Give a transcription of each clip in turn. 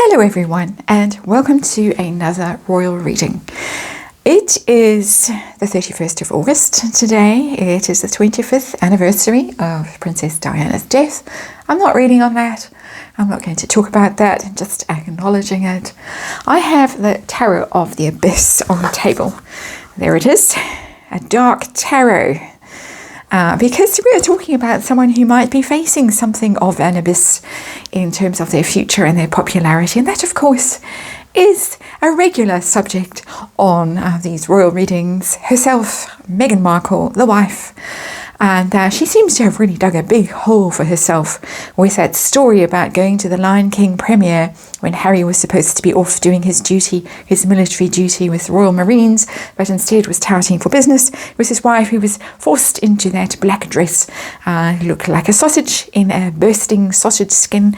Hello everyone and welcome to another royal reading. It is the 31st of August today. It is the 25th anniversary of Princess Diana's death. I'm not reading on that. I'm not going to talk about that, I'm just acknowledging it. I have the Tarot of the Abyss on the table. There it is, a dark tarot. Because we are talking about someone who might be facing something of an abyss in terms of their future and their popularity. And that, of course, is a regular subject on these royal readings. Herself, Meghan Markle, the wife. And she seems to have really dug a big hole for herself with that story about going to the Lyin King premiere when Harry was supposed to be off doing his duty, his military duty with the Royal Marines, but instead was touting for business with his wife, who was forced into that black dress, looked like a sausage in a bursting sausage skin,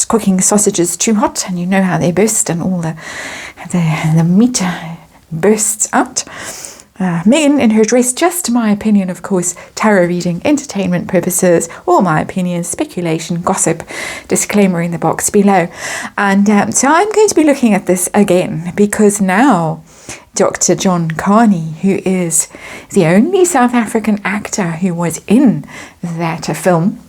cooking sausages too hot, and you know how they burst and all the meat bursts out. Meghan in her dress, just my opinion, of course, tarot reading, entertainment purposes, all my opinions, speculation, gossip, disclaimer in the box below. And so I'm going to be looking at this again because now Dr. John Carney, who is the only South African actor who was in that film,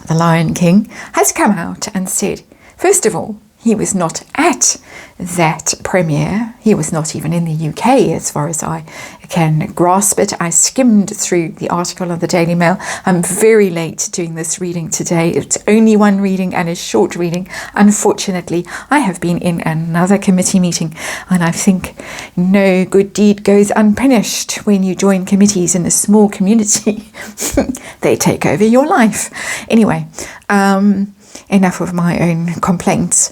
The Lyin King, has come out and said, first of all, he was not at that premiere. He was not even in the UK as far as I can grasp it. I skimmed through the article on the Daily Mail. I'm very late doing this reading today. It's only one reading and a short reading. Unfortunately, I have been in another committee meeting, and I think no good deed goes unpunished when you join committees in a small community. They take over your life. Anyway, enough of my own complaints.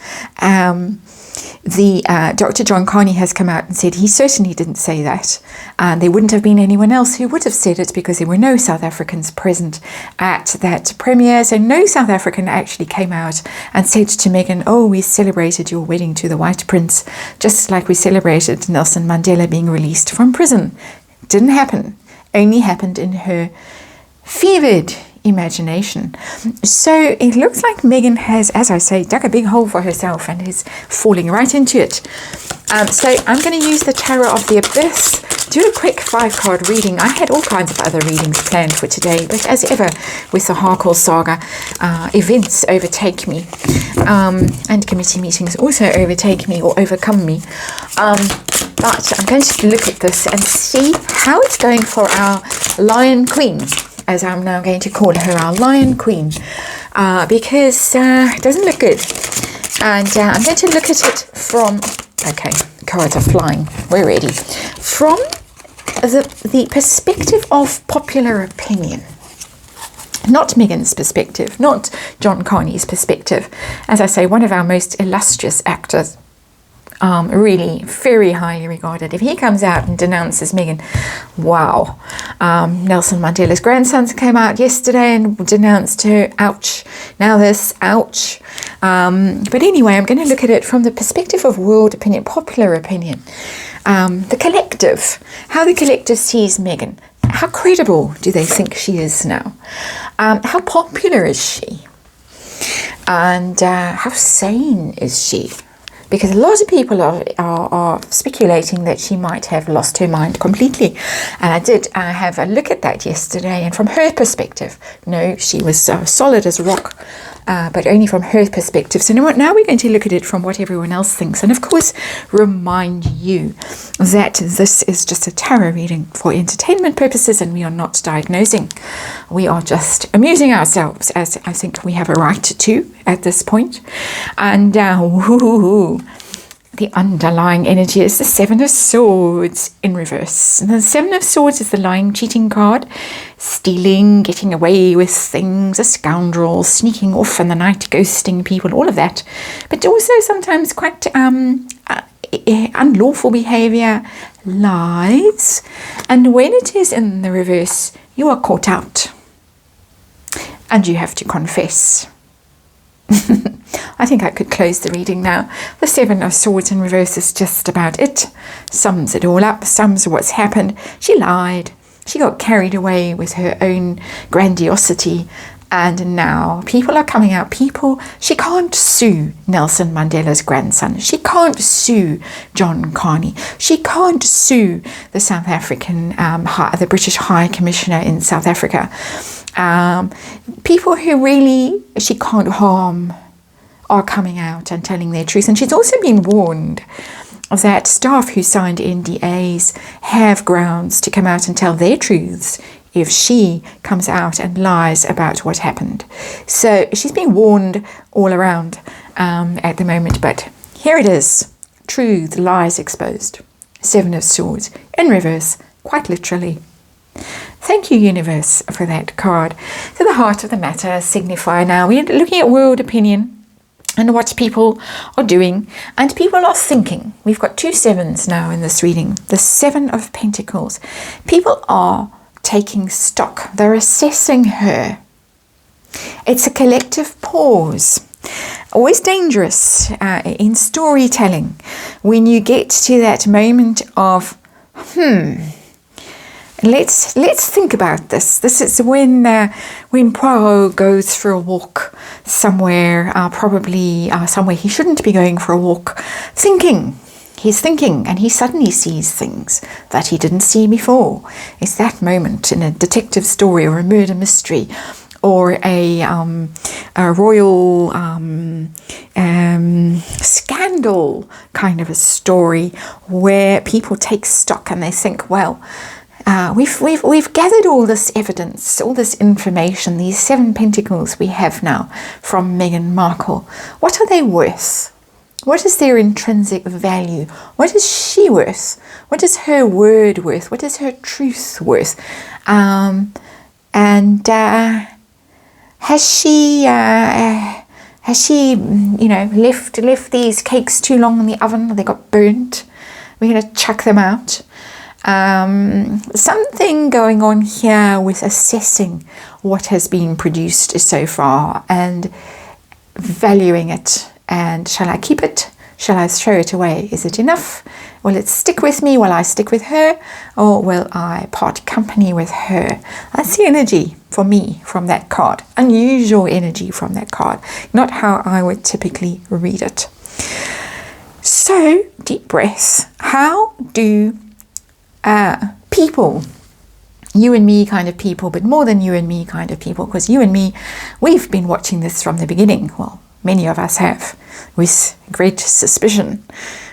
Dr. John Carney has come out and said he certainly didn't say that, and there wouldn't have been anyone else who would have said it because there were no South Africans present at that premiere. So no South African actually came out and said to Meghan, oh, we celebrated your wedding to the White Prince just like we celebrated Nelson Mandela being released from prison. Didn't happen. Only happened in her fevered imagination. So it looks like Meghan has, as I say, dug a big hole for herself and is falling right into it. So I'm going to use the Tarot of the Abyss, do a quick 5-card reading. I had all kinds of other readings planned for today, but as ever with the Harkle saga, events overtake me, and committee meetings also overtake me or overcome me. But I'm going to look at this and see how it's going for our Lyin Queen, as I'm now going to call her, our Lyin Queen, because it doesn't look good. And I'm going to look at it from, okay, cards are flying, we're ready, from the perspective of popular opinion. Not Meghan's perspective, not John Carney's perspective. As I say, one of our most illustrious actors, really very highly regarded. If he comes out and denounces Meghan, wow. Nelson Mandela's grandsons came out yesterday and denounced her, ouch. Now this, ouch. But anyway, I'm going to look at it from the perspective of world opinion, popular opinion. The collective, how the collective sees Meghan. How credible do they think she is now? How popular is she? And how sane is she? Because a lot of people are speculating that she might have lost her mind completely. And I did have a look at that yesterday. And from her perspective, no, she was solid as a rock, but only from her perspective. So now we're going to look at it from what everyone else thinks. And of course, remind you that this is just a tarot reading for entertainment purposes, and we are not diagnosing. We are just amusing ourselves, as I think we have a right to at this point. And the underlying energy is the Seven of Swords in reverse. And the Seven of Swords is the lying, cheating card. Stealing, getting away with things, a scoundrel, sneaking off in the night, ghosting people, all of that. But also sometimes quite unlawful behavior, lies. And when it is in the reverse, you are caught out. And you have to confess. I think I could close the reading now. The Seven of Swords in reverse is just about it. Sums it all up, sums what's happened. She lied. She got carried away with her own grandiosity And now people are coming out. She can't sue Nelson Mandela's grandson. She can't sue John Carney. She can't sue the South African, the British High Commissioner in South Africa. People who really she can't harm are coming out and telling their truth. And she's also been warned that staff who signed NDAs have grounds to come out and tell their truths if she comes out and lies about what happened. So she's being warned all around at the moment. But here it is. Truth, lies exposed. 7 of Swords in reverse, quite literally. Thank you, universe, for that card. So the heart of the matter, signifier. Now we're looking at world opinion and what people are doing, and people are thinking. We've got 2 sevens now in this reading. The 7 of Pentacles. People are taking stock. They're assessing her. It's a collective pause. Always dangerous in storytelling when you get to that moment of, let's think about this. This is when Poirot goes for a walk somewhere, probably somewhere he shouldn't be going for a walk, thinking. He's thinking, and he suddenly sees things that he didn't see before. It's that moment in a detective story or a murder mystery or a royal scandal kind of a story where people take stock and they think, well, we've gathered all this evidence, all this information, these 7 pentacles we have now from Meghan Markle. What are they worth? What is their intrinsic value? What is she worth? What is her word worth? What is her truth worth? Has she left these cakes too long in the oven? They got burnt. We're going to chuck them out. Something going on here with assessing what has been produced so far and valuing it. And shall I keep it? Shall I throw it away? Is it enough? Will it stick with me? Will I stick with her? Or will I part company with her? That's the energy for me from that card. Unusual energy from that card. Not how I would typically read it. So, deep breath. How do people, you and me kind of people, but more than you and me kind of people, because you and me, we've been watching this from the beginning. Well, many of us have, with great suspicion.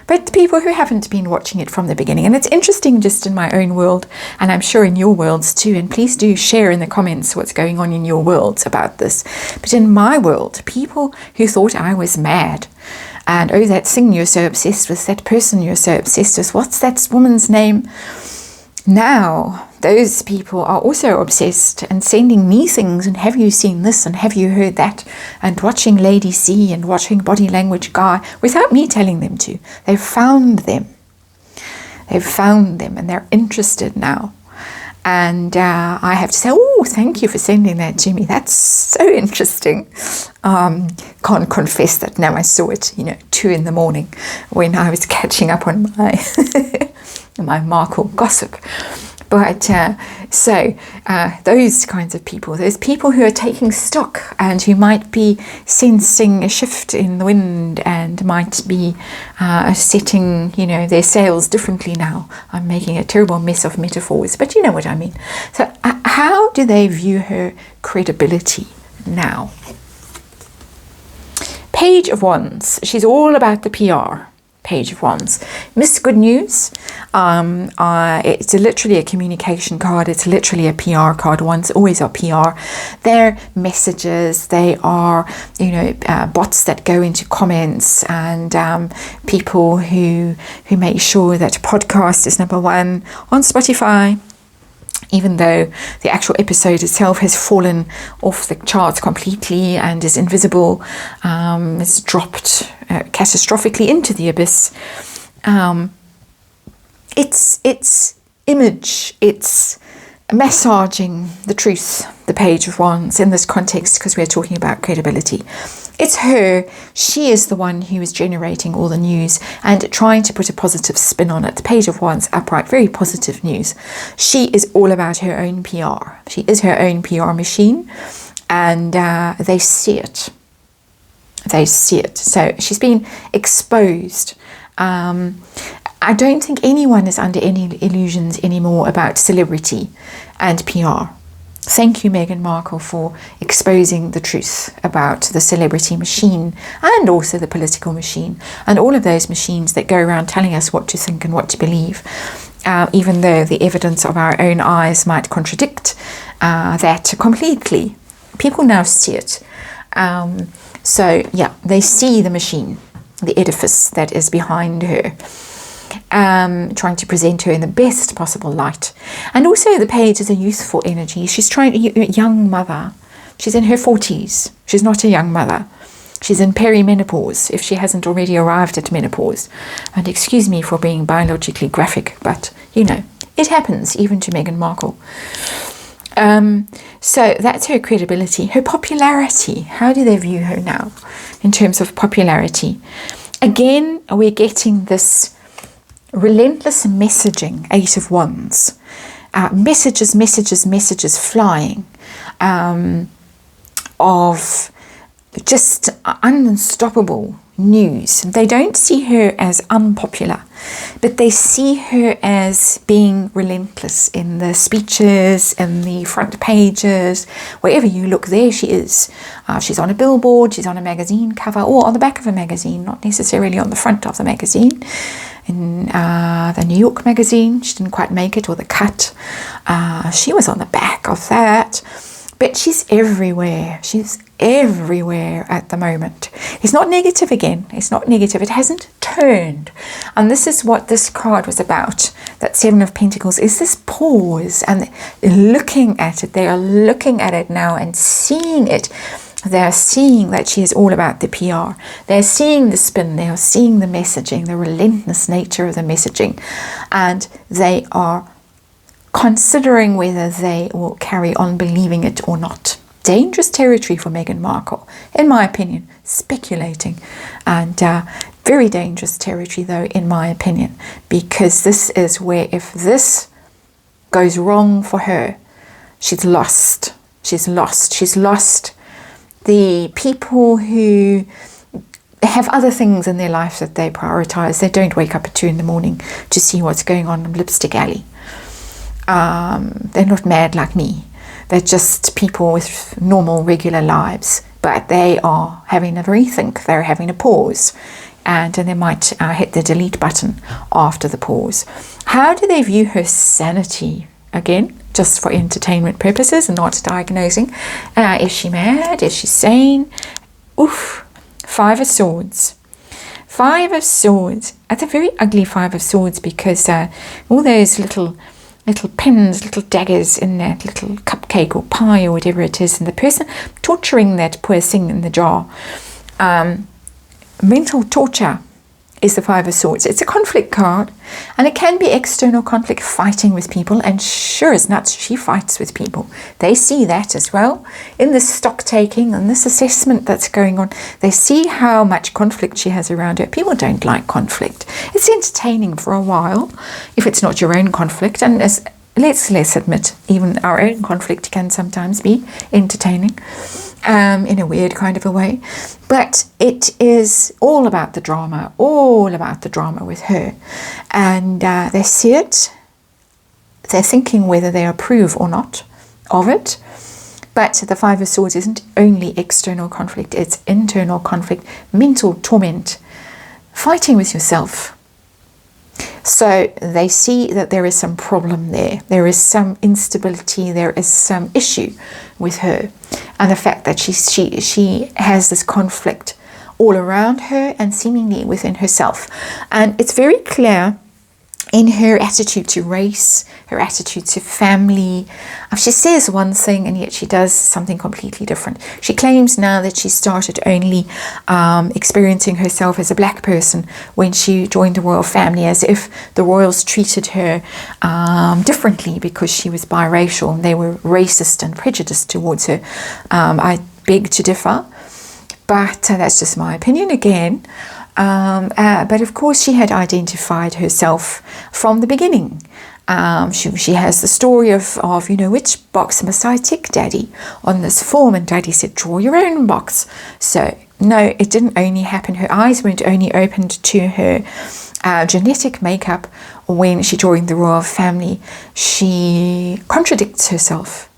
But people who haven't been watching it from the beginning, and it's interesting just in my own world, and I'm sure in your worlds too, and please do share in the comments what's going on in your worlds about this. But in my world, people who thought I was mad, and oh, that thing you're so obsessed with, that person you're so obsessed with, what's that woman's name? Now, those people are also obsessed and sending me things, and have you seen this, and have you heard that, and watching Lady C and watching Body Language Guy without me telling them to. They've found them. They've found them, and they're interested now. And I have to say, oh, thank you for sending that to me. That's so interesting. Can't confess that now I saw it, 2 a.m. when I was catching up on my my Markle gossip. But those kinds of people, those people who are taking stock and who might be sensing a shift in the wind and might be setting, their sails differently now. I'm making a terrible mess of metaphors, but you know what I mean. So how do they view her credibility now? Page of Wands. She's all about the PR. Page of Wands. Miss Good News. It's literally a communication card. It's literally a PR card. Wands always are PR. They're messages. They are, bots that go into comments and people who make sure that podcast is number 1 on Spotify. Even though the actual episode itself has fallen off the charts completely and is invisible, it's dropped catastrophically into the abyss. It's image, it's massaging the truth, the Page of Wands in this context, because we're talking about credibility. It's her. She is the one who is generating all the news and trying to put a positive spin on it. The Page of Wands upright, very positive news. She is all about her own PR. She is her own PR machine. and they see it. They see it. So she's been exposed. I don't think anyone is under any illusions anymore about celebrity and PR. Thank you, Meghan Markle, for exposing the truth about the celebrity machine and also the political machine and all of those machines that go around telling us what to think and what to believe, even though the evidence of our own eyes might contradict that completely. People now see it. So, yeah, they see the machine, the edifice that is behind her, trying to present her in the best possible light. And also the page is a youthful energy. She's trying, a young mother. She's in her 40s. She's not a young mother. She's in perimenopause, if she hasn't already arrived at menopause. And excuse me for being biologically graphic, but, you know, it happens even to Meghan Markle. So that's her credibility. Her popularity. How do they view her now in terms of popularity? Again, we're getting this relentless messaging, 8 of Wands. Messages flying of just unstoppable news. They don't see her as unpopular, but they see her as being relentless in the speeches, in the front pages, wherever you look, there she is. She's on a billboard, she's on a magazine cover, or on the back of a magazine, not necessarily on the front of the magazine. In the New York magazine, she didn't quite make it, or the Cut. She was on the back of that. But she's everywhere. She's everywhere at the moment. It's not negative again. It's not negative. It hasn't turned. And this is what this card was about. That 7 of Pentacles is this pause and looking at it. They are looking at it now and seeing it. They're seeing that she is all about the PR. They're seeing the spin. They are seeing the messaging, the relentless nature of the messaging. And they are considering whether they will carry on believing it or not. Dangerous territory for Meghan Markle, in my opinion. Speculating. And very dangerous territory, though, in my opinion. Because this is where, if this goes wrong for her, she's lost. She's lost. She's lost the people who have other things in their life that they prioritize. They don't wake up at 2 in the morning to see what's going on in Lipstick Alley. They're not mad like me. They're just people with normal, regular lives. But they are having a rethink. They're having a pause. And they might hit the delete button after the pause. How do they view her sanity? Again, just for entertainment purposes and not diagnosing. Is she mad? Is she sane? Oof. 5 of Swords. 5 of Swords. That's a very ugly 5 of Swords, because all those little pins, little daggers in that little cupcake or pie or whatever it is, and the person torturing that poor thing in the jar. Mental torture is the 5 of Swords. It's a conflict card, and it can be external conflict, fighting with people, and sure as nuts she fights with people. They see that as well in this stock taking and this assessment that's going on. They see how much conflict she has around her. People don't like conflict. It's entertaining for a while if it's not your own conflict, and let's admit, even our own conflict can sometimes be entertaining in a weird kind of a way. But it is all about the drama with her. And they see it. They're thinking whether they approve or not of it. But the 5 of Swords isn't only external conflict, it's internal conflict, mental torment, fighting with yourself. So they see that there is some problem there. There is some instability. There is some issue with her. And the fact that she has this conflict all around her and seemingly within herself. And it's very clear in her attitude to race, her attitude to family. She says one thing and yet she does something completely different. She claims now that she started only experiencing herself as a black person when she joined the royal family, as if the royals treated her differently because she was biracial and they were racist and prejudiced towards her. I beg to differ, but that's just my opinion again. But of course she had identified herself from the beginning She has the story of, which box must I tick, Daddy, on this form? And Daddy said, draw your own box. So, no, it didn't only happen. Her eyes weren't only opened to her genetic makeup when she joined the royal family. She contradicts herself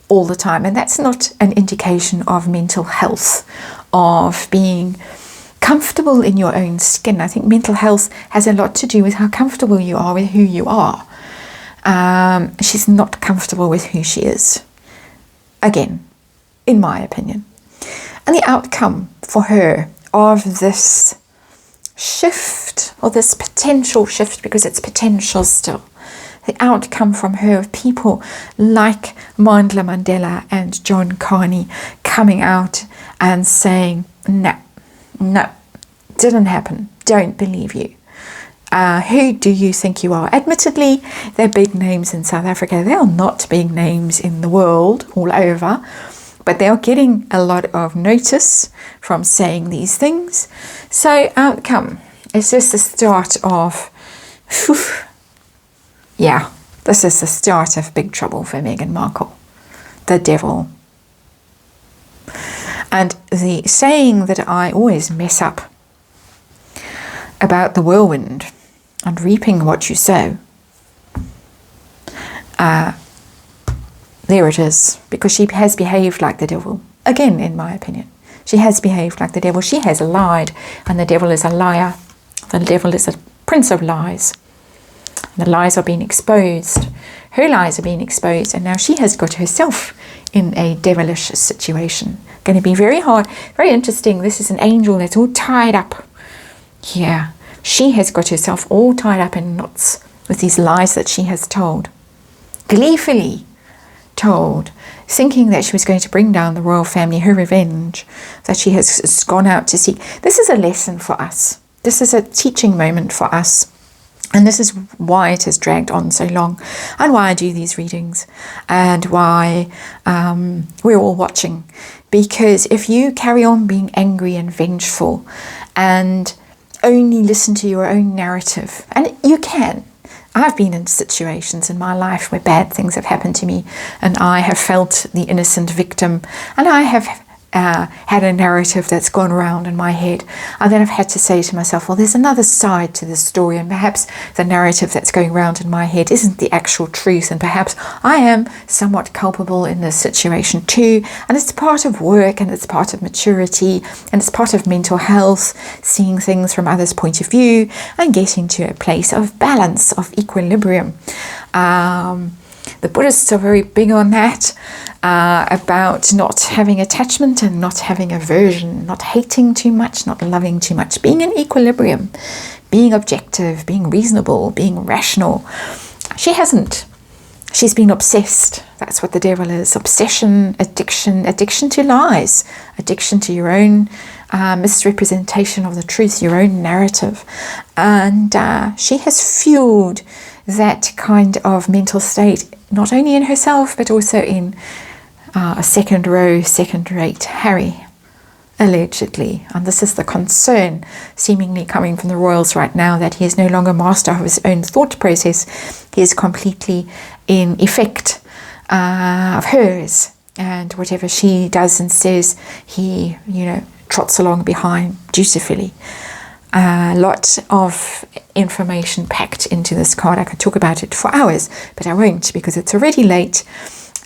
all the time. And that's not an indication of mental health, of being comfortable in your own skin. I think mental health has a lot to do with how comfortable you are with who you are. She's not comfortable with who she is. Again, in my opinion. And the outcome for her of this shift, or this potential shift, because it's potential still, the outcome from her of people like Mandla Mandela and John Carney coming out and saying, no, didn't happen, don't believe you. Who do you think you are? Admittedly, they're big names in South Africa. They are not big names in the world all over, but they are getting a lot of notice from saying these things. So outcome is just the start of, this is the start of big trouble for Meghan Markle. The devil. And the saying that I always mess up about the whirlwind and reaping what you sow, there it is, because she has behaved like the devil. Again, in my opinion, she has behaved like the devil. She has lied, and the devil is a liar. The devil is a prince of lies. The lies are being exposed. Her lies are being exposed, and now she has got herself in a devilish situation. Going to be very hard, very interesting. This is an angel that's all tied up here. She has got herself all tied up in knots with these lies that she has told. Gleefully told, thinking that she was going to bring down the royal family, her revenge, that she has gone out to seek. This is a lesson for us. This is a teaching moment for us. And this is why it has dragged on so long, and why I do these readings, and why we're all watching. Because if you carry on being angry and vengeful and only listen to your own narrative, and you can. I've been in situations in my life where bad things have happened to me, and I have felt the innocent victim, and I have had a narrative that's gone around in my head. And then I've had to say to myself, well, there's another side to this story, and perhaps the narrative that's going around in my head isn't the actual truth, and perhaps I am somewhat culpable in this situation too. And it's part of work, and it's part of maturity, and it's part of mental health, seeing things from others' point of view and getting to a place of balance, of equilibrium. The Buddhists are very big on that, about not having attachment and not having aversion, not hating too much, not loving too much, being in equilibrium, being objective, being reasonable, being rational. She hasn't. She's been obsessed. That's what the devil is. Obsession, addiction to lies, addiction to your own misrepresentation of the truth, your own narrative. And she has fueled that kind of mental state, not only in herself, but also in a second-rate Harry, allegedly. And this is the concern seemingly coming from the royals right now, that he is no longer master of his own thought process. He is completely in effect of hers, and whatever she does and says, he, trots along behind dutifully. A lot of information packed into this card. I could talk about it for hours, but I won't, because it's already late,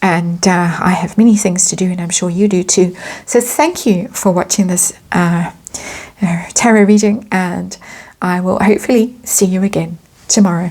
and I have many things to do, and I'm sure you do too. So thank you for watching this tarot reading, and I will hopefully see you again tomorrow.